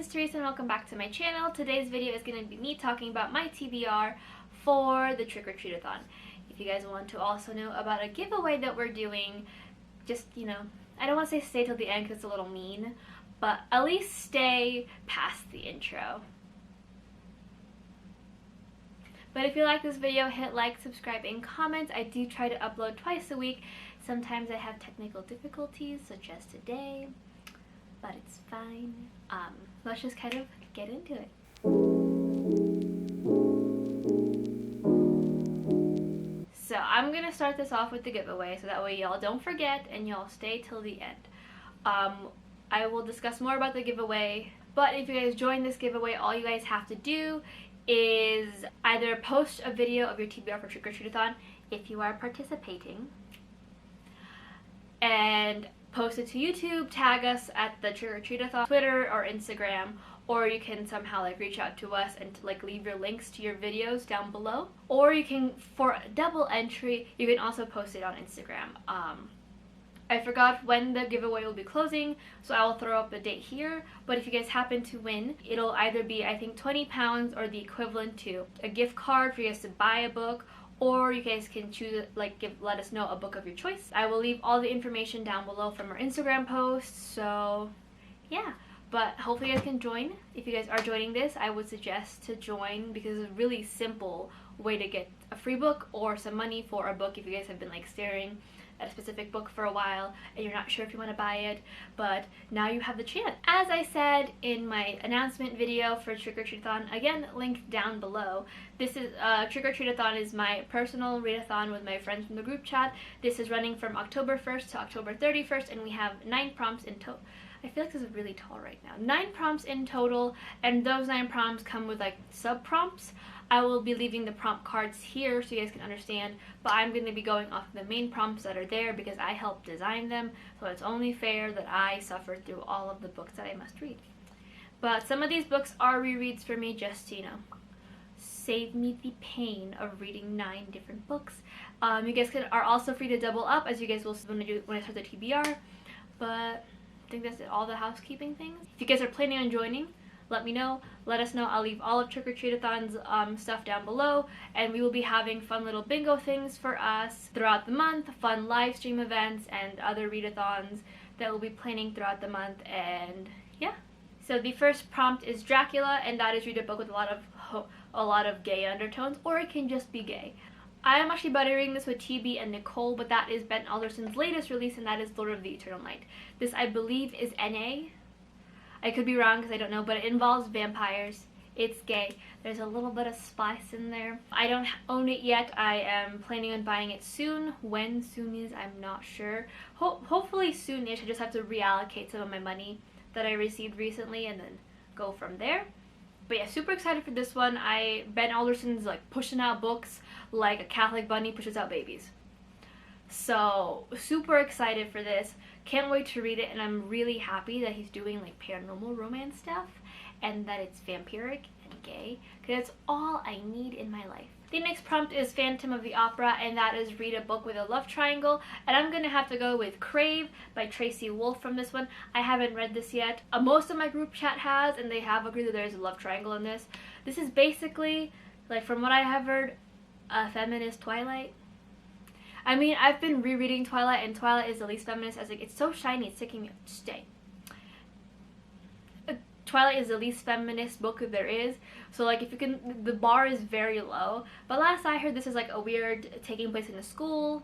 it's Teresa and welcome back to my channel. Today's video is going to be me talking about my TBR for the Trick or Treat-a-thon. If you guys want to also know about a giveaway that we're doing, just, I don't want to say stay till the end because it's a little mean, but at least stay past the intro. But if you like this video, hit like, subscribe, and comment. I do try to upload twice a week. Sometimes I have technical difficulties, such as today, but it's fine. Let's just kind of get into it. So I'm gonna start this off with the giveaway so that way y'all don't forget and y'all stay till the end. I will discuss more about the giveaway, but if you guys join this giveaway, all you guys have to do is either post a video of your TBR for Trick or Treat-a-thon if you are participating, and post it to YouTube, tag us at the Trick or Treat-a-thon, Twitter or Instagram, or you can somehow reach out to us and leave your links to your videos down below. Or you can, for a double entry, you can also post it on Instagram. I forgot when the giveaway will be closing, so I will throw up the date here. But if you guys happen to win, it'll either be, I think, £20 or the equivalent to a gift card for you guys to buy a book, or you guys can choose, let us know a book of your choice. I will leave all the information down below from our Instagram post, so yeah. But hopefully you guys can join. If you guys are joining this, I would suggest to join because it's a really simple way to get a free book or some money for a book if you guys have been staring at a specific book for a while and you're not sure if you want to buy it, but now you have the chance. As I said in my announcement video for Trick or Treat-a-thon, again linked down below, this is Trick or Treat-a-thon is my personal readathon with my friends from the group chat. This is running from October 1st to October 31st, and we have 9 prompts in total. I feel like this is really tall right now. 9 prompts in total, and those 9 prompts come with sub prompts. I will be leaving the prompt cards here so you guys can understand, but I'm going to be going off of the main prompts that are there because I helped design them, so it's only fair that I suffered through all of the books that I must read. But some of these books are rereads for me, just to, save me the pain of reading 9 different books. You guys are also free to double up, as you guys will see when I start the TBR, but I think that's all the housekeeping things. If you guys are planning on joining, let me know. Let us know. I'll leave all of Trick or Treat-a-thon's stuff down below, and we will be having fun little bingo things for us throughout the month, fun live stream events, and other readathons that we'll be planning throughout the month, and yeah. So the first prompt is Dracula, and that is read a book with a lot of gay undertones, or it can just be gay. I am actually buttering this with TB and Nicole, but that is Ben Alderson's latest release, and that is Lord of the Eternal Night. This, I believe, is NA. I could be wrong because I don't know, but it involves vampires. It's gay. There's a little bit of spice in there. I don't own it yet. I am planning on buying it soon. When soon is, I'm not sure. Hopefully soonish. I just have to reallocate some of my money that I received recently and then go from there. But yeah, super excited for this one. Ben Alderson's pushing out books like a Catholic bunny pushes out babies. So super excited for this. Can't wait to read it, and I'm really happy that he's doing paranormal romance stuff and that it's vampiric and gay, because it's all I need in my life. The next prompt is Phantom of the Opera, and that is read a book with a love triangle, and I'm gonna have to go with Crave by Tracy Wolff from this one. I haven't read this yet. Most of my group chat has, and they have agreed that there's a love triangle in this. This is basically, from what I have heard, a feminist Twilight. I mean, I've been rereading Twilight, and Twilight is the least feminist. It's so shiny, it's taking me to stay. Twilight is the least feminist book there is, so if you can, the bar is very low. But last I heard, this is a weird taking place in a school,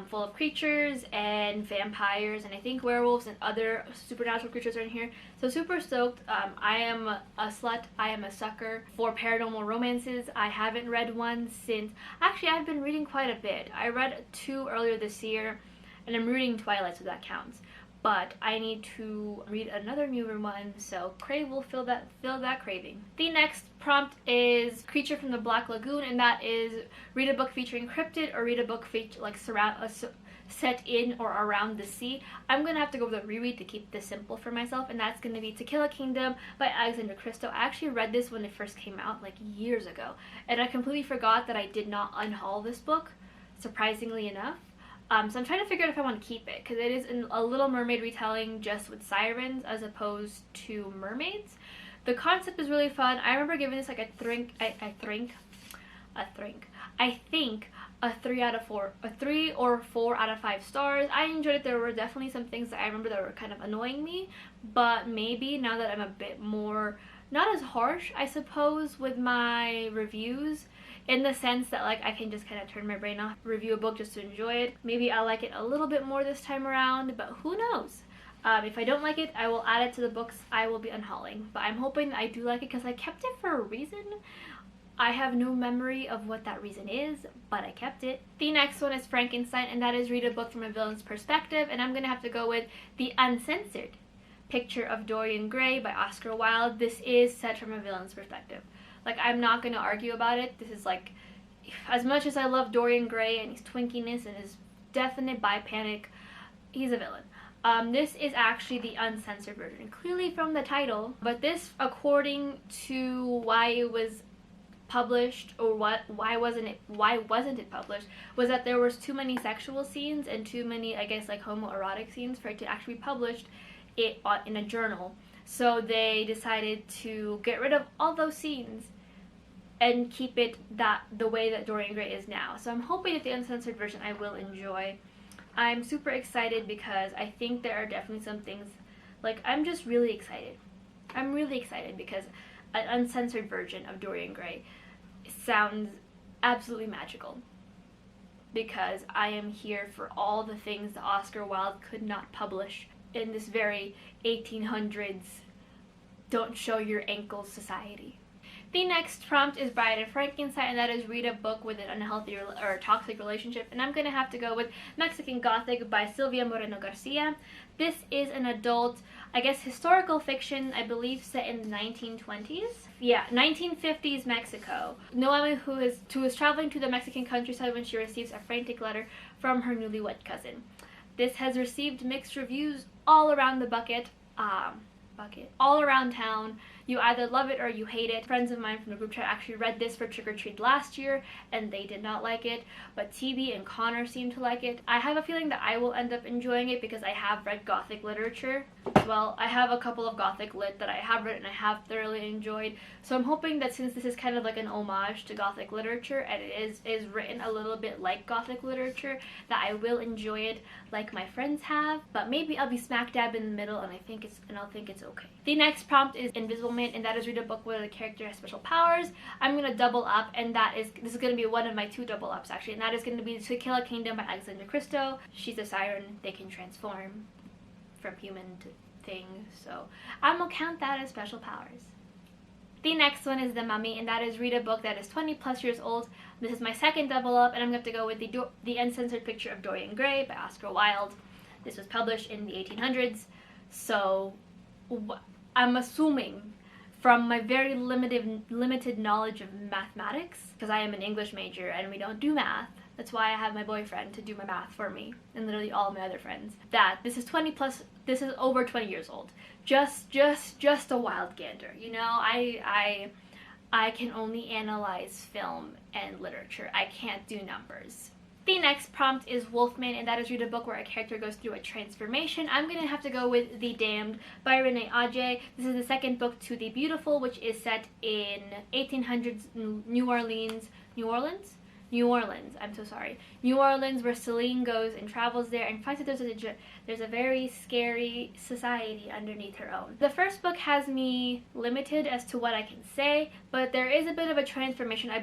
full of creatures and vampires, and I think werewolves and other supernatural creatures are in here. So super stoked. I am a slut. I am a sucker for paranormal romances. I haven't read one since, actually I've been reading quite a bit. I read 2 earlier this year, and I'm reading Twilight, so that counts. But I need to read another newer one, so Crave will fill that craving. The next prompt is Creature from the Black Lagoon, and that is read a book featuring cryptid or read a book set in or around the sea. I'm gonna have to go with a reread to keep this simple for myself, and that's gonna be To Kill a Kingdom by Alexandra Christo. I actually read this when it first came out years ago, and I completely forgot that I did not unhaul this book, surprisingly enough. So I'm trying to figure out if I want to keep it, because it is a Little Mermaid retelling just with sirens as opposed to mermaids. The concept is really fun. I remember giving this like a think a 3 out of 4, a 3 or 4 out of 5 stars. I enjoyed it. There were definitely some things that I remember that were kind of annoying me, but maybe now that I'm a bit more, not as harsh, I suppose, with my reviews, in the sense that like I can just kind of turn my brain off, review a book just to enjoy it. Maybe I'll like it a little bit more this time around, but who knows? If I don't like it, I will add it to the books I will be unhauling. But I'm hoping that I do like it because I kept it for a reason. I have no memory of what that reason is, but I kept it. The next one is Frankenstein, and that is read a book from a villain's perspective, and I'm gonna have to go with The Uncensored Picture of Dorian Gray by Oscar Wilde. This is set from a villain's perspective. Like, I'm not gonna argue about it. This is like, as much as I love Dorian Gray and his twinkiness and his definite bi-panic, he's a villain. This is actually the uncensored version, clearly from the title, but this, according to why it was published, or why wasn't it published, was that there was too many sexual scenes and too many, I guess, like homoerotic scenes for it to actually be published in a journal. So they decided to get rid of all those scenes and keep it the way that Dorian Gray is now. So I'm hoping that the uncensored version I will enjoy. I'm super excited because I think there are definitely some things, like, I'm just really excited. I'm really excited because an uncensored version of Dorian Gray sounds absolutely magical, because I am here for all the things that Oscar Wilde could not publish in this very 1800s don't show your ankles society. The next prompt is Bride of Frankenstein, and that is read a book with an unhealthy or toxic relationship, and I'm gonna have to go with Mexican Gothic by Silvia Moreno Garcia. This is an adult, I guess, historical fiction, I believe set in the 1920s. Yeah, 1950s Mexico. Noemi, who is traveling to the Mexican countryside when she receives a frantic letter from her newlywed cousin. This has received mixed reviews all around the all around town. You either love it or you hate it. Friends of mine from the group chat actually read this for Trick or Treat last year and they did not like it, but TB and Connor seem to like it. I have a feeling that I will end up enjoying it because I have read Gothic literature. Well, I have a couple of Gothic lit that I have read and I have thoroughly enjoyed. So I'm hoping that since this is kind of like an homage to Gothic literature and it is written a little bit like Gothic literature, that I will enjoy it like my friends have. But maybe I'll be smack dab in the middle and I'll think it's okay. The next prompt is Invisible Man, and that is read a book where the character has special powers. I'm gonna double up, and this is gonna be one of my 2 double ups actually, and that is gonna be To Kill a Kingdom by Alexandra Christo. She's a siren. They can transform from human to thing, so I'm gonna count that as special powers. The next one is The Mummy, and that is read a book that is 20+ years old. This is my second double up, and I'm going to have to go with the Uncensored Picture of Dorian Gray by Oscar Wilde. This was published in the 1800s, so I'm assuming from my very limited knowledge of mathematics, because I am an English major and we don't do math. That's why I have my boyfriend to do my math for me, and literally all my other friends. That this is this is over 20 years old. Just a wild gander, you know. I can only analyze film and literature. I can't do numbers. The next prompt is Wolfman, and that is read a book where a character goes through a transformation. I'm going to have to go with The Damned by Renee Ahdieh. This is the second book to The Beautiful, which is set in 1800s New Orleans, I'm so sorry. New Orleans, where Celine goes and travels there and finds that there's a very scary society underneath her own. The first book has me limited as to what I can say, but there is a bit of a transformation. I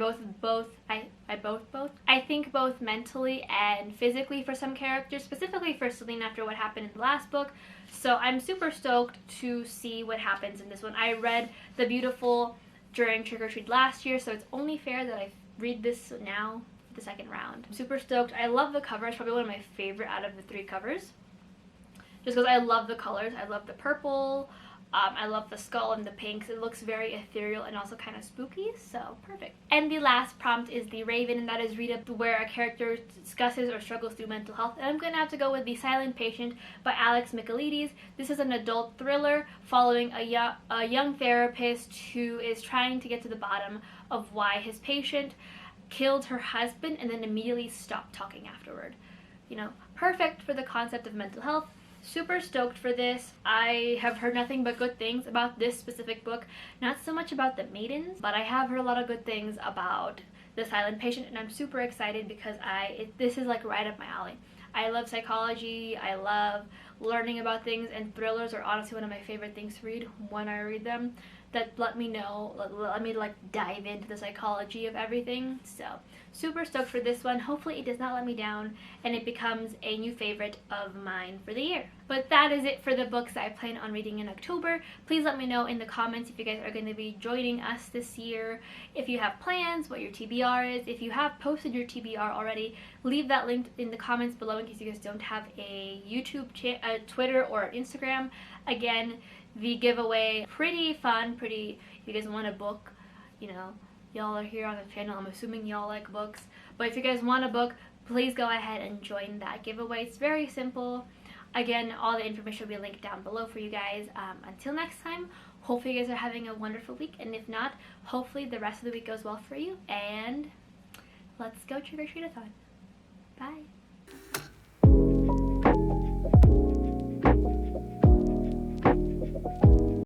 think both mentally and physically for some characters, specifically for Celine after what happened in the last book. So I'm super stoked to see what happens in this one. I read The Beautiful during Trick or Treat last year, so it's only fair that I read this now, the second round. I'm super stoked. I love the cover. It's probably one of my favorite out of the 3 covers. Just because I love the colors. I love the purple. I love the skull and the pinks. It looks very ethereal and also kind of spooky, so perfect. And the last prompt is The Raven, and that is read up where a character discusses or struggles through mental health. And I'm going to have to go with The Silent Patient by Alex Michaelides. This is an adult thriller following a young therapist who is trying to get to the bottom of why his patient killed her husband and then immediately stopped talking afterward. you know, perfect for the concept of mental health. Super stoked for this. I have heard nothing but good things about this specific book. Not so much about The Maidens, but I have heard a lot of good things about The Silent Patient, and I'm super excited because this is like right up my alley. I love psychology, I love learning about things, and thrillers are honestly one of my favorite things to read when I read them. That let me like dive into the psychology of everything. So super stoked for this one. Hopefully it does not let me down and it becomes a new favorite of mine for the year. But that is it for the books that I plan on reading in October. Please let me know in the comments if you guys are going to be joining us this year, if you have plans, what your TBR is. If you have posted your TBR already, leave that link in the comments below in case you guys don't have a YouTube, Twitter, or Instagram. Again, the giveaway, pretty fun, if you guys want a book, you know, y'all are here on the channel, I'm assuming y'all like books, but if you guys want a book, please go ahead and join that giveaway. It's very simple. Again, all the information will be linked down below for you guys. Until next time, hopefully you guys are having a wonderful week, and if not, hopefully the rest of the week goes well for you, and let's go trick-or-treat-a-thon. Bye!